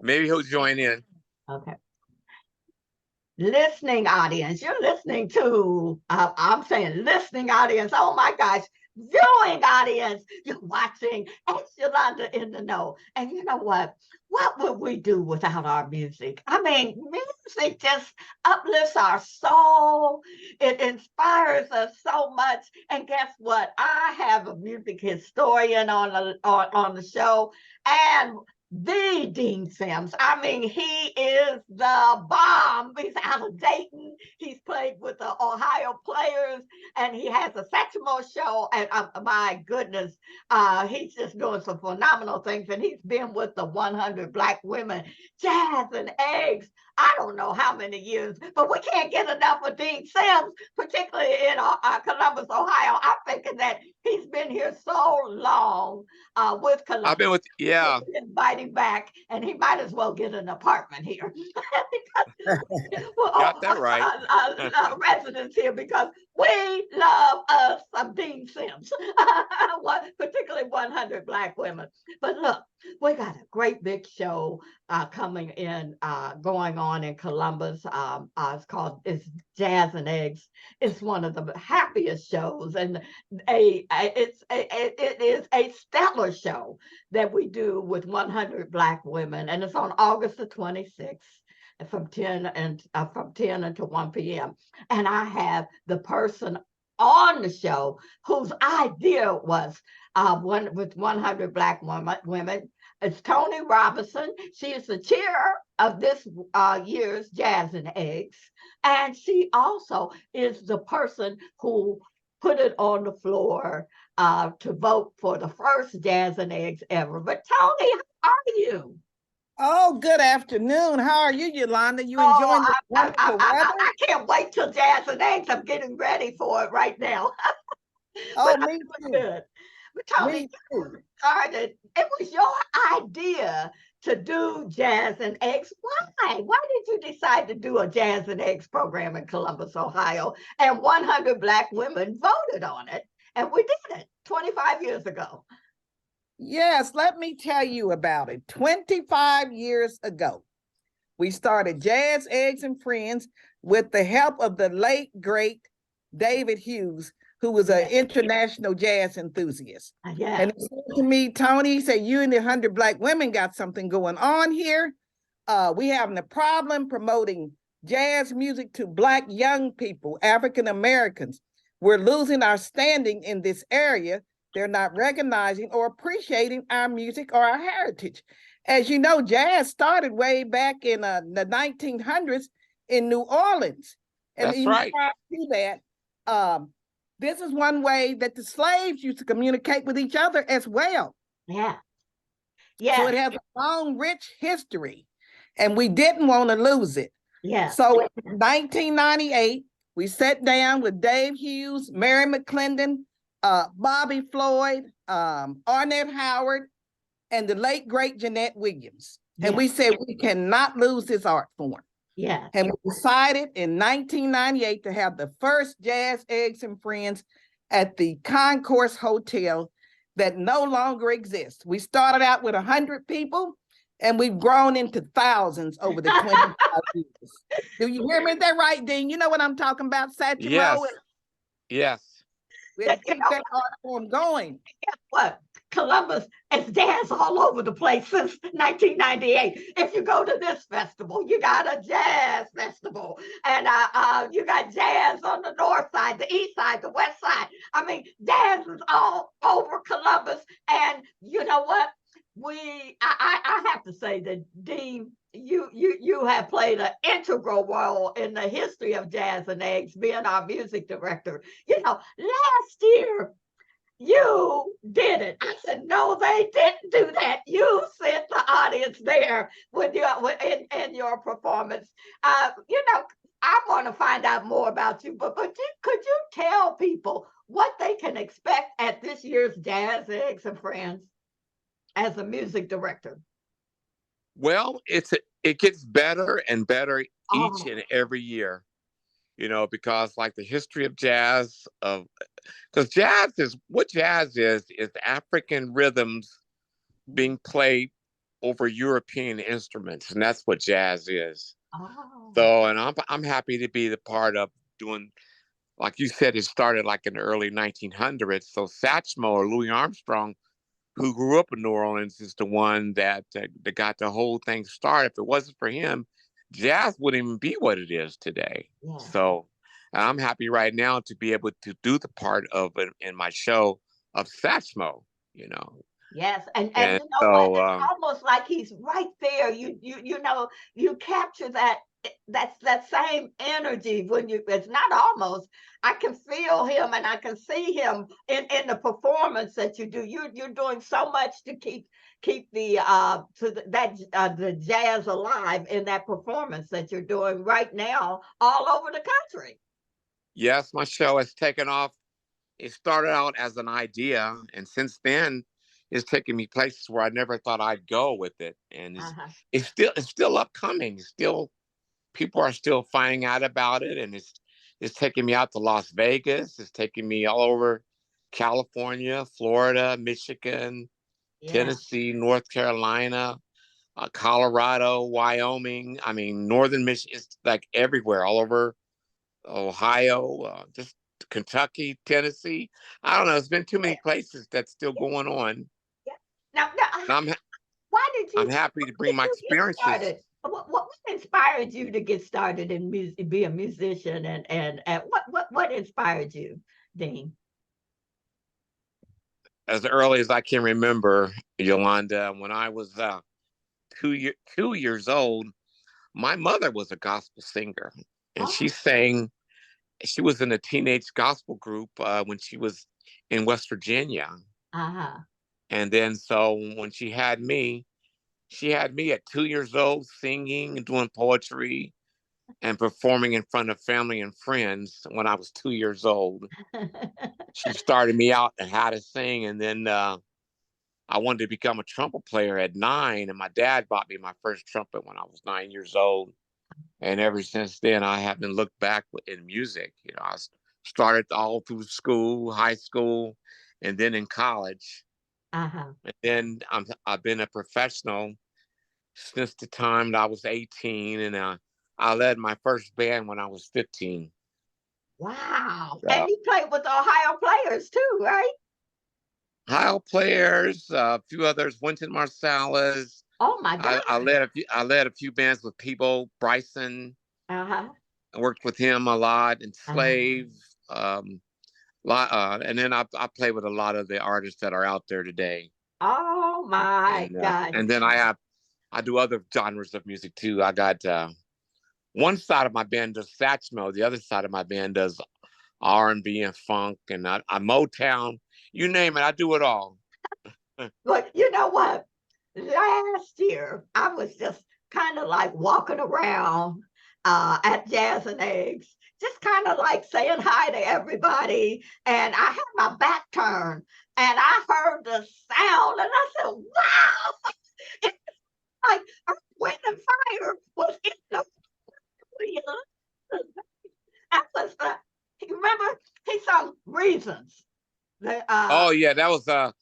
Maybe he'll join in. Okay. Listening audience, you're listening to, I'm saying listening audience, oh my gosh, viewing audience, you're watching S.Yolanda in the Know. And you know what? What would we do without our music? I mean, music just uplifts our soul. It inspires us so much. And guess what? I have a music historian on the show, and the Dean Simms. I mean, he is the bomb. He's out of Dayton. He's played with the Ohio Players, and he has a Satchmo show. And my goodness, he's just doing some phenomenal things. And he's been with the 100 Black Women, Jazz and Eggs. I don't know how many years, but we can't get enough of Dean Simms, particularly in Columbus, Ohio. I'm thinking that he's been here so long with Columbus. I've been with, yeah. Inviting back, and he might as well get an apartment here. Got that right. Residents here, because we love us some Dean Simms, particularly 100 Black Women. But look, we got a great big show coming in, going on in Columbus. It's Jazz and Eggs. It's one of the happiest shows, and it is a stellar show that we do with 100 Black women, and it's on August the 26th from 10 until 1 p.m. And I have the person on the show whose idea was with 100 Black women. It's Toni Robinson. She is the chair of this year's Jazz and Eggs, and she also is the person who put it on the floor to vote for the first Jazz and Eggs ever. But Toni, how are you? Oh, good afternoon. How are you, Yolanda? You enjoying the wonderful weather? I can't wait till Jazz and Eggs. I'm getting ready for it right now. Oh, me too. Good. But Toni, it was your idea to do Jazz and Eggs. Why? Why did you decide to do a Jazz and Eggs program in Columbus, Ohio? And 100 Black women voted on it, and we did it 25 years ago. Yes, let me tell you about it. 25 years ago, we started Jazz, Eggs, and Friends with the help of the late, great David Hughes, who was an international jazz enthusiast. And he said to me, Toni, he said, you and the 100 Black women got something going on here. We having a problem promoting jazz music to Black young people, African Americans. We're losing our standing in this area. They're not recognizing or appreciating our music or our heritage. As you know, jazz started way back in the 1900s in New Orleans. And that's right. To that, this is one way that the slaves used to communicate with each other as well. Yeah. So it has a long, rich history, and we didn't want to lose it. Yeah. So in 1998, we sat down with Dave Hughes, Mary McClendon, Bobby Floyd, Arnett Howard, and the late, great Jeanette Williams. And we said, we cannot lose this art form. Yeah. And we decided in 1998 to have the first Jazz, Eggs, and Friends at the Concourse Hotel that no longer exists. We started out with 100 people, and we've grown into thousands over the 25 years. Do you hear me? Is that right, Dean? You know what I'm talking about, Satchmo? Yes. Yes. We have to keep that art form going. Guess what? Columbus is jazz all over the place since 1998. If you go to this festival, you got a jazz festival, and you got jazz on the north side, the east side, the west side. I mean, jazz is all over Columbus, and you know what? I have to say that Dean, you have played an integral role in the history of Jazz and Eggs, being our music director. You know, last year you did it. I said, no, they didn't do that. You sent the audience there with in your performance. You know, I want to find out more about you, but could you tell people what they can expect at this year's Jazz, Eggs, and Friends as a music director? Well, it gets better and better each and every year, you know, because like the history of jazz, because jazz is African rhythms being played over European instruments, and that's what jazz is. Oh, So, and I'm happy to be the part of doing, like you said, it started like in the early 1900s. So Satchmo or Louis Armstrong, who grew up in New Orleans, is the one that got the whole thing started. If it wasn't for him, jazz wouldn't even be what it is today. yeah. So I'm happy right now to be able to do the part of it in my show of Satchmo, you know. Yes, and And you know what? so It's almost like he's right there. You know, you capture that same energy when you. It's not almost. I can feel him and I can see him in the performance that you do. You're doing so much to keep the jazz alive in that performance that you're doing right now all over the country. yes, my show has taken off. It started out as an idea, and since then, it's taken me places where I never thought I'd go with it. And Uh-huh. it's still upcoming. It's still people are still finding out about it, and it's taking me out to Las Vegas. It's taking me all over California, Florida, Michigan, Yeah. Tennessee, North Carolina, Colorado, Wyoming. I mean, northern Michigan. It's like everywhere, all over Ohio, just Kentucky, Tennessee. I don't know. It's been too Yeah. many places that's still Yeah. going on. Yeah. Now, And why did I'm you happy to bring my get experiences. started? What inspired you to get started in music, be a musician, and what inspired you, Dean? As early as I can remember, Yolanda, when I was 2 years old, my mother was a gospel singer, and Oh, she was in a teenage gospel group when she was in West Virginia. uh-huh. And then so when she had me at 2 years old singing and doing poetry and performing in front of family and friends when I was 2 years old. She started me out and how to sing, and then I wanted to become a trumpet player at 9, and my dad bought me my first trumpet when I was 9 years old. And ever since then, I haven't looked back in music. You know, I started all through school, high school, and then in college. Uh-huh. And then I've been a professional since the time that I was 18, and I led my first band when I was 15. Wow. And So, you played with Ohio players too, right? Ohio players, a few others, Wynton Marsalis. Oh my God. I led a few bands with Peebo Bryson. Uh-huh. I worked with him a lot, and Uh-huh. Slave. And then I play with a lot of the artists that are out there today. Oh my gosh. And then I do other genres of music too. I got one side of my band does Satchmo, the other side of my band does R&B and funk, and I Motown. You name it, I do it all. But you know what? Last year, I was just kind of like walking around at Jazz and Eggs, just kind of like saying hi to everybody. And I had my back turned and I heard the sound and I said, wow, it's like Earth, Wind, and Fire was in the I was, you remember he sung Reasons. The, Oh yeah, that was Par.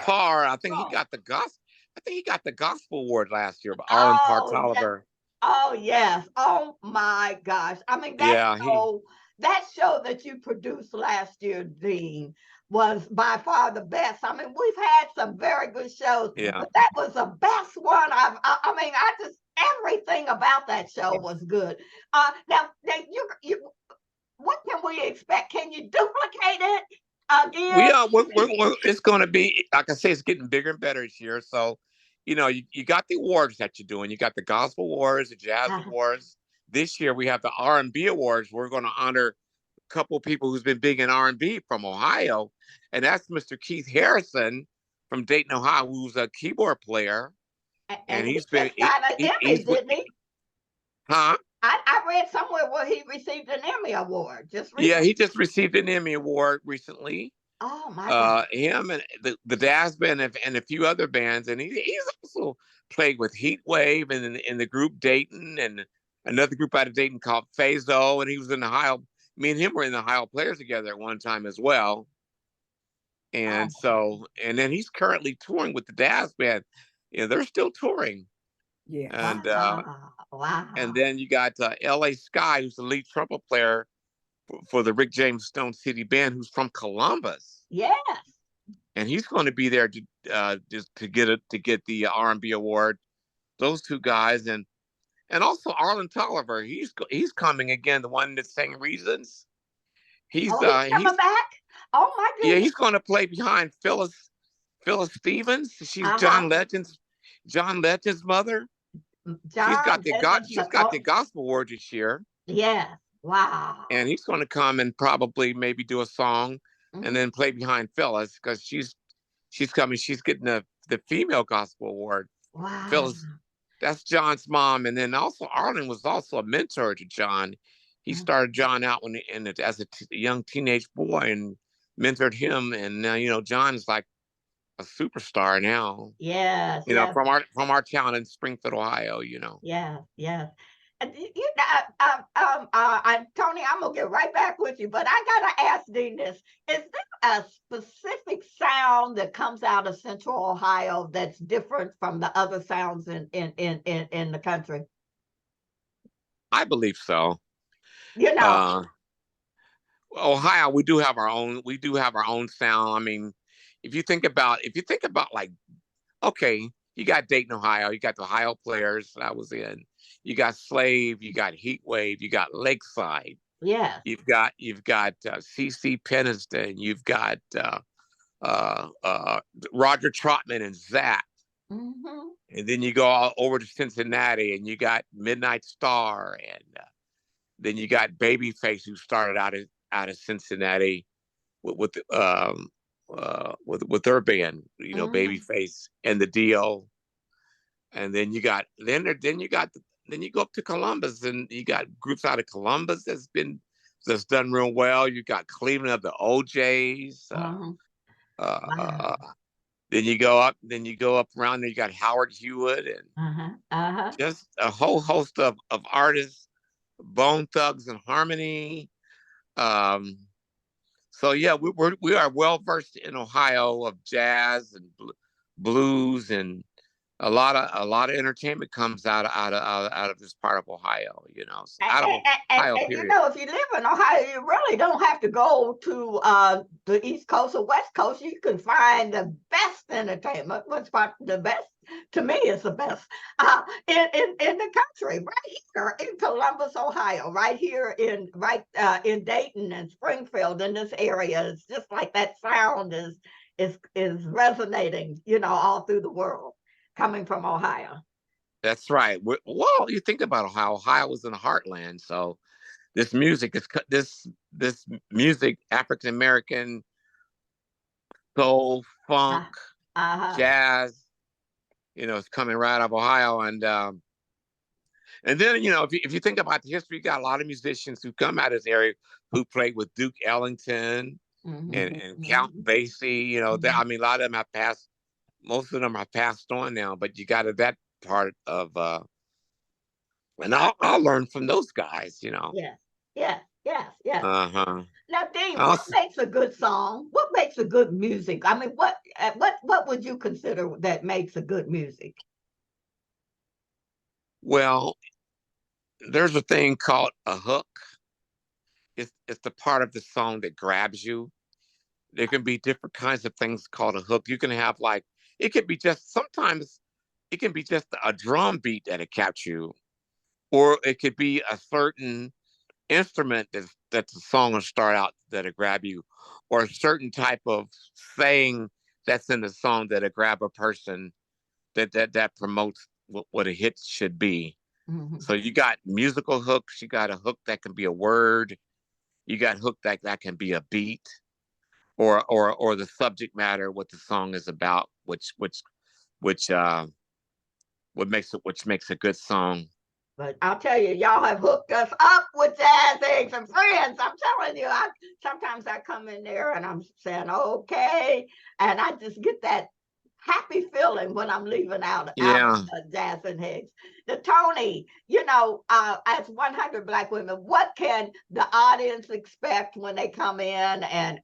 Parr. I think he oh, got the gospel. I think he got the gospel award last year, but Arlen Parr oh, Tolliver. oh yes. Oh my gosh. I mean Yeah, he. that show that you produced last year, Dean, was by far the best. I mean, we've had some very good shows, Yeah, but that was the best one. I mean, I just everything about that show was good. Now you what can we expect? Can you duplicate it we again? it's going to be, like I say, it's getting bigger and better this year. So, you got the awards that you're doing. You got the gospel awards, the jazz Uh, awards. This year we have the R&B awards. We're going to honor a couple of people who's been big in R&B from Ohio, and that's Mr. Keith Harrison from Dayton, Ohio, who's a keyboard player, and and he just got an Emmy, he's with, didn't he? huh? I read somewhere where he received an Emmy award just Yeah, recently. he just received an Emmy award recently. Oh my God. Him and the Daze Band and a few other bands, and he's also played with Heat Wave and in the group Dayton and another group out of Dayton called Phaso, and he was in the Ohio. Me and him were in the Ohio Players together at one time as well. Oh, And so, and then he's currently touring with the Daze Band. they're still touring. Yeah. And Wow. then you got L.A. Sky, who's the lead trumpet player for the Rick James Stone City Band, who's from Columbus, Yes. and he's going to be there to just to get the R&B award. Those two guys, and also Arlen Tolliver. He's coming again. The one that sang Reasons. Oh, he's coming back. Oh my Yeah, goodness. he's going to play behind Phyllis Stevens. She's Uh-huh. John Legend's mother. John Legend's She's got the gospel award this year, yes. Wow. and he's going to come and probably maybe do a song, and then play behind Phyllis because she's coming. She's getting the female gospel award. Wow. Phyllis, that's John's mom, and then also Arlen was also a mentor to John. He started John out as a young teenage boy and mentored him, and now John is like a superstar now. Yes, yes, From our town in Springfield, Ohio. yes, yes. And Tony, I'm gonna get right back with you, but I gotta ask Dean this: is there a specific sound that comes out of Central Ohio that's different from the other sounds in the country? I believe so. You know, Ohio, we do have our own. We do have our own sound. I mean, if you think about like, okay, you got Dayton, Ohio. You got the Ohio Players that I was in. You got Slave. You got Heat Wave. You got Lakeside. yes. You've got CC Peniston. You've got Roger Trotman and Zach. Mm-hmm. And then you go all over to Cincinnati, and you got Midnight Star, and then you got Babyface, who started out of Cincinnati with their band, Babyface and the Deal. And then you go up to Columbus, and you got groups out of Columbus that's done real well. You got Cleveland of the OJs. Wow. Then you go up around there. You got Howard Hewitt and just a whole host of artists, Bone Thugs and Harmony. So yeah, we are well versed in Ohio of jazz and blues, and a lot of entertainment comes out of this part of Ohio. Out of Ohio, And period. if you live in Ohio, you really don't have to go to the East Coast or West Coast. You can find the best entertainment. What's the best to me is the best in the country, right here in Columbus, Ohio, right here in Dayton and Springfield in this area. It's just like that sound is resonating, all through the world, coming from Ohio. That's right. Well, you think about Ohio. Ohio was in the heartland, so this music this music, African American soul, funk, jazz, it's coming right out of Ohio, and then if you think about the history, you got a lot of musicians who come out of this area who played with Duke Ellington and Count Basie. I mean, a lot of them have passed. Most of them are passed on now, but you got that part of and I'll learn from those guys. Yes, yes, yes, yes. Uh-huh. Now, Dean, what makes a good song? What makes a good music? I mean, what would you consider that makes a good music? Well, there's a thing called a hook. It's the part of the song that grabs you. There can be different kinds of things called a hook. You can have it could be sometimes it can be just a drum beat that'll catch you, or it could be a certain instrument that the song will start out that'll grab you, or a certain type of saying that's in the song that'll grab a person that promotes what a hit should be. So you got musical hooks, you got a hook that can be a word, you got hook that can be a beat, or the subject matter, what the song is about, which makes a good song. But I'll tell you, y'all have hooked us up with Jazz Eggs and Friends. I'm telling you, sometimes I come in there and I'm saying, okay, and I just get that happy feeling when I'm leaving out Yeah. of Jazz and Eggs. The Tony, as 100 Black women, what can the audience expect when they come in and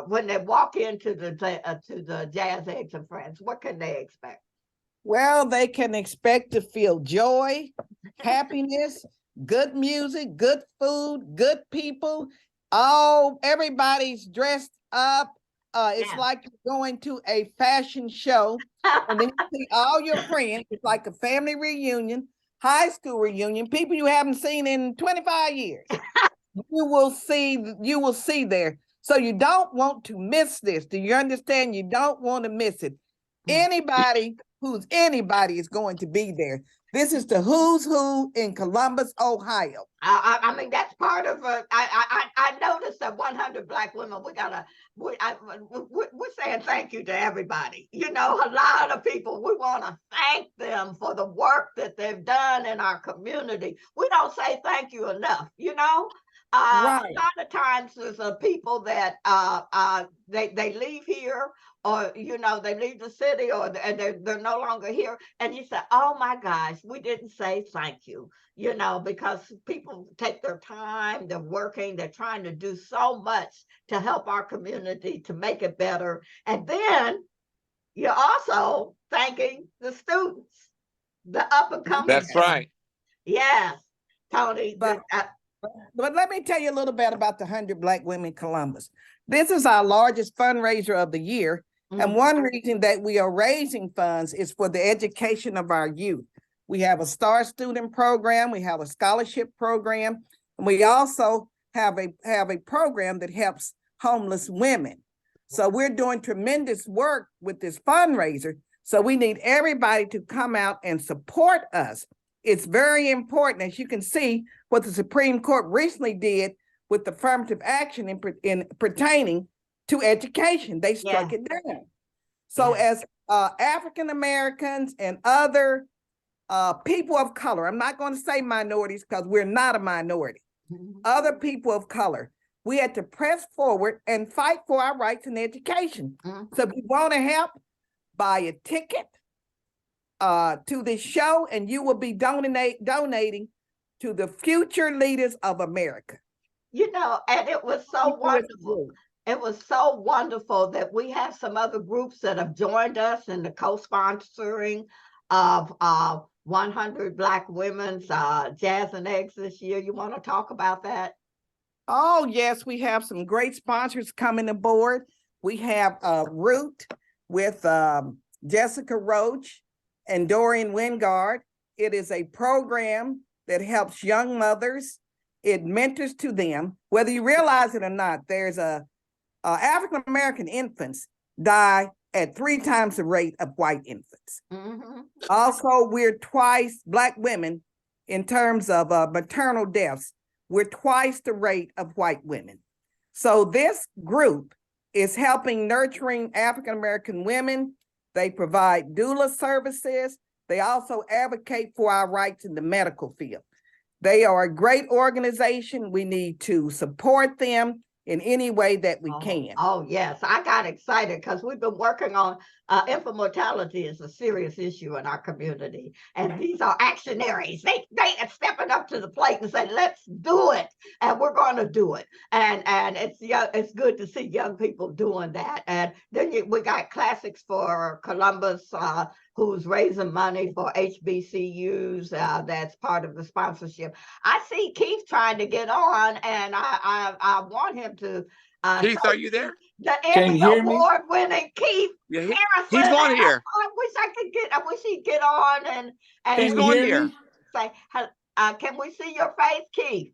when they walk into the Jazz Eggs and Friends? What can they expect? Well, they can expect to feel joy, happiness, good music, good food, good people. Everybody's dressed up. It's Yeah. like you're going to a fashion show, and then you see all your friends. It's like a family reunion, high school reunion, people you haven't seen in 25 years. You will see there. So you don't want to miss this. Do you understand? You don't want to miss it. Anybody is going to be there. This is the who's who in Columbus, Ohio. I mean, that's part of I noticed that 100 Black women. We're saying thank you to everybody. You know, a lot of people. We want to thank them for the work that they've done in our community. We don't say thank you enough. You know, Right. a lot of times there's people that they leave here, or you know, they leave the city, or they're no longer here, and you say, oh my gosh, we didn't say thank you, you know, because people take their time, they're working, they're trying to do so much to help our community to make it better. And then you're also thanking the students, the up and coming. That's right. Yes, Toni. But let me tell you a little bit about the 100 Black Women Columbus. This is our largest fundraiser of the year. And one reason that we are raising funds is for the education of our youth. We have a STAR student program, we have a scholarship program, and we also have a program that helps homeless women. So we're doing tremendous work with this fundraiser. So we need everybody to come out and support us. It's very important, as you can see, what the Supreme Court recently did with affirmative action in pertaining to education. They struck it down. So as African Americans and other people of color, I'm not going to say minorities because we're not a minority, other people of color, we had to press forward and fight for our rights in education. So if you want to help, buy a ticket to this show, and you will be donating to the future leaders of America. You know, and it was so wonderful. It was so wonderful that we have some other groups that have joined us in the co-sponsoring of 100 Black Women's Jazz and Eggs this year. You want to talk about that? Oh, yes, we have some great sponsors coming aboard. We have Root with Jessica Roach and Doreen Wingard. It is a program that helps young mothers. It mentors to them, whether you realize it or not. There's African-American infants die at 3 times the rate of white infants. Also, we're twice, Black women, in terms of maternal deaths, we're twice the rate of white women. So this group is helping nurturing African-American women. They provide doula services. They also advocate for our rights in the medical field. They are a great organization. We need to support them in any way that we can. Oh, yes. I got excited because we've been working on infant mortality is a serious issue in our community. And these are actionaries. They are stepping up to the plate and saying, let's do it. And we're going to do it. And it's good to see young people doing that. And then we got Classics for Columbus, who's raising money for HBCUs. That's part of the sponsorship. I see Keith trying to get on, and I want him to. Keith, are you there? The Emmy award-winning Keith. Yeah, he's on here. I wish he'd get on and he's on here. Say, can we see your face, Keith?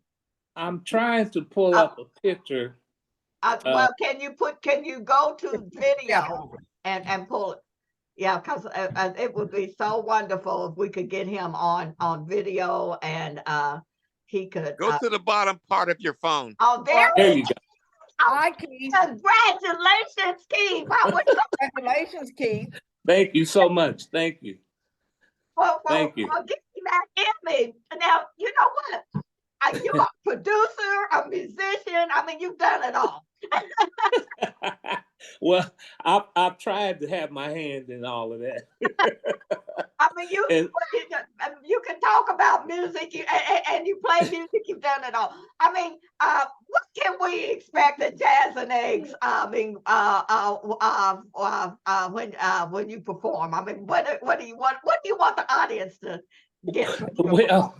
I'm trying to pull up a picture. Well, can you go to video and pull it? Yeah, because it would be so wonderful if we could get him on video, and he could go to the bottom part of your phone. Oh, there you go. Hi, Keith. Congratulations, Keith. Congratulations, Keith. Thank you so much. Thank you. Thank you. Well, give me that Emmy. Now, you know what? You're a producer, a musician. I mean, you've done it all. Well, I've tried to have my hand in all of that. I mean, you can talk about music and you play music. You've done it all. I mean, what can we expect at Jazz and Eggs? I mean, when you perform. I mean, what do you want? What do you want the audience to get? Well,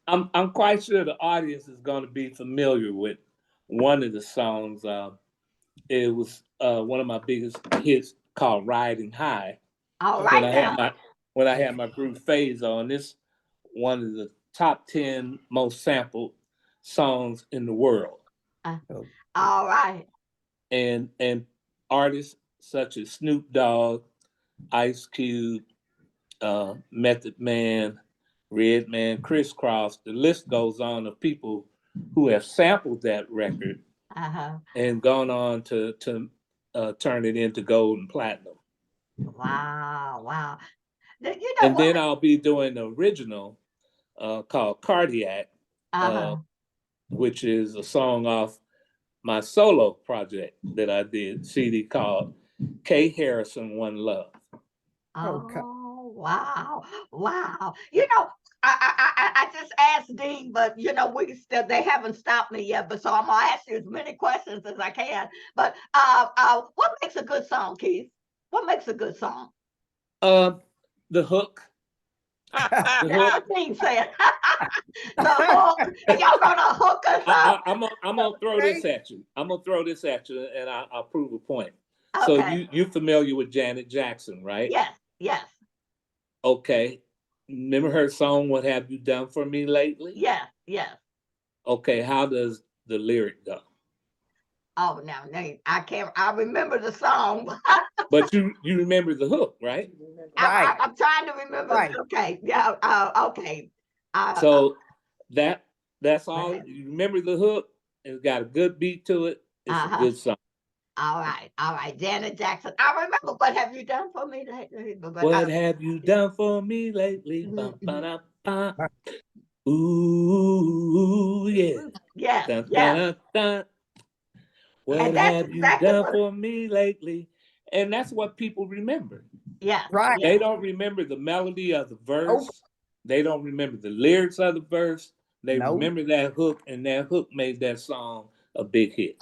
I'm quite sure the audience is going to be familiar with one of the songs. It was one of my biggest hits called "Riding High." All When right I now. had my group Phase on, this one of the top 10 most sampled songs in the world. All right. And artists such as Snoop Dogg, Ice Cube, Method Man, Redman, Criss Cross, the list goes on of people who have sampled that record and gone on to turn it into gold and platinum. Wow, wow. You know And what? then I'll be doing the original called Cardiac, which is a song off my solo project that I did, CD called K. Harrison One Love. Oh, wow, wow. You know, I just asked Dean, but you know, they haven't stopped me yet. But so I'm gonna ask you as many questions as I can. But what makes a good song, Keith? What makes a good song? The hook. That's what Dean said. The hook. Y'all gonna hook us up? I'm gonna throw this at you. I'm gonna throw this at you, and I'll prove a point. Okay. So you're familiar with Janet Jackson, right? Yes, yes. Okay. Remember her song "What Have You Done for Me Lately"? Yes, yes. Okay. How does the lyric go? Oh, now I can't. I remember the song. But you remember the hook, right? Right. I'm trying to remember. Right. Okay. Yeah. Okay. So that's all. You remember the hook? It's got a good beat to it. It's a good song. All right. Janet Jackson. I remember. What have you done for me lately? What have you done for me lately? Ooh, yeah. Yes. Dun, Yes. dun, dun. What And that's have you exactly done what. for me lately? And that's what people remember. Yeah. Right. They don't remember the melody of the verse. They don't remember the lyrics of the verse. They remember that hook, and that hook made that song a big hit.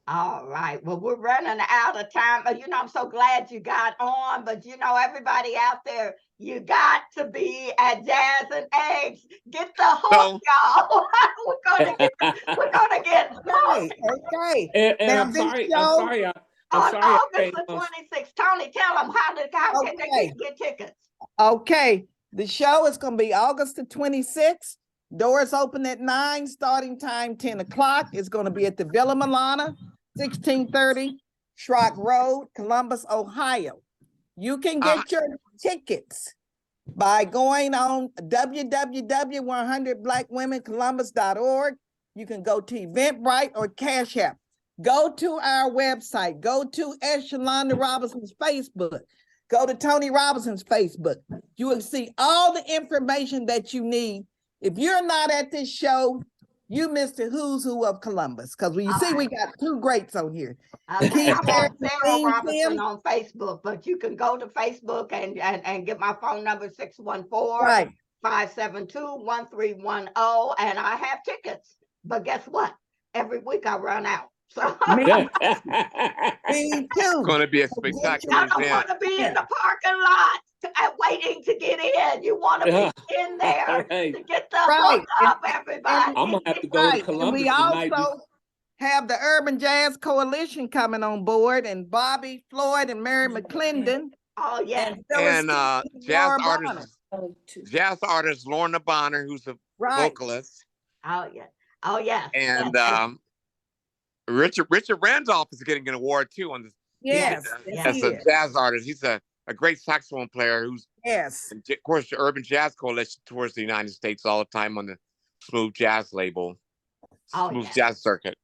All right. Well, we're running out of time. But you know, I'm so glad you got on. But you know, everybody out there, you got to be at Jazz and Eggs. Get the hook, y'all. we're gonna get hooked. Okay. And Now I'm this sorry. show I'm sorry. August the 26th. Tony, tell them how can they get tickets? Okay. The show is going to be August the 26th. Doors open at 9, starting time 10 o'clock. It's going to be at the Villa Milana, 1630 Schrock Road, Columbus, Ohio. You can get your tickets by going on www.100blackwomencolumbus.org. You can go to Eventbrite or Cash App. Go to our website. Go to S.Yolanda Robinson's Facebook. Go to Toni Robinson's Facebook. You will see all the information that you need. If you're not at this show, you missed the who's who of Columbus. Because when you see, we got two greats on here. Okay, I'm on Sarah Robinson on Facebook, but you can go to Facebook and get my phone number 614-572-1310. And I have tickets. But guess what? Every week I run out. So Me too. It's going to be a spectacular I don't event. want to be in the parking lot waiting to get in. You want to be in there to get the hook up, everybody. I'm going to have to go to Columbus we tonight. Also have the Urban Jazz Coalition coming on board, and Bobby Floyd and Mary McClendon. Oh, yeah. And jazz artist Lorna Bonner, who's a vocalist. Oh, yeah. Oh, yeah. And Richard Randolph is getting an award too on this. Yes, as a jazz artist. He's a great saxophone player who's of course the Urban Jazz Coalition tours the United States all the time on the Smooth Jazz label, Smooth Jazz circuit.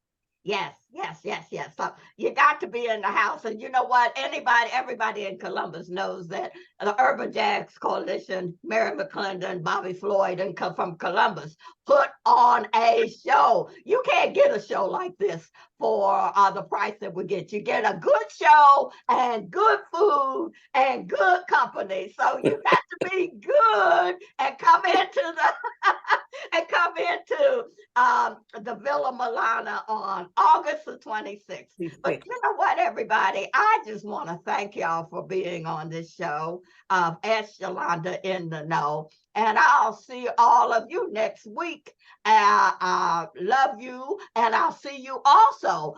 Yes, yes, yes, yes. So you got to be in the house. And you know what? Everybody in Columbus knows that the Urban Jazz Coalition, Mary McClendon, Bobby Floyd, and from Columbus put on a show. You can't get a show like this for the price that we get. You get a good show and good food and good company. So you got to be good and come into the the Villa Milana on August the 26th. But you know what, everybody? I just want to thank y'all for being on this show of S.Yolanda in the Know. And I'll see all of you next week. Love you, and I'll see you also.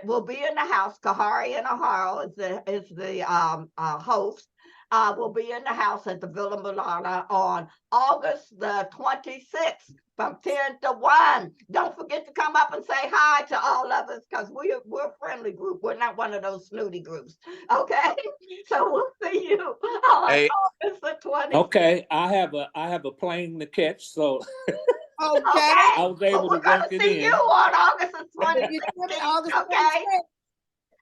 We'll be in the house. Kahari and Aharo is the host. Will be in the house at the Villa Milana on August the 26th from 10 to 1. Don't forget to come up and say hi to all of us because we're a friendly group. We're not one of those snooty groups. Okay? So we'll see you on August the 26th. Okay, I have a plane to catch, so Okay. I was able to work it in. We're going to see you on August the 26th. Okay?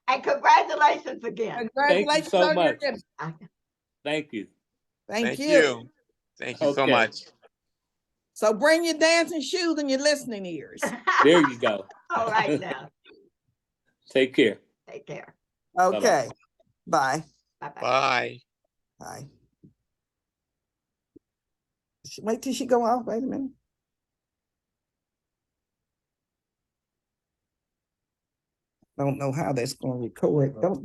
And congratulations again. Thank you so much. Thank you. Thank you. Thank you so much. So bring your dancing shoes and your listening ears. There you go. All right now. Take care. Take care. Okay. Bye. Bye-bye. Bye. Bye. Wait till she go off. Wait a minute. Don't know how that's going to record. Don't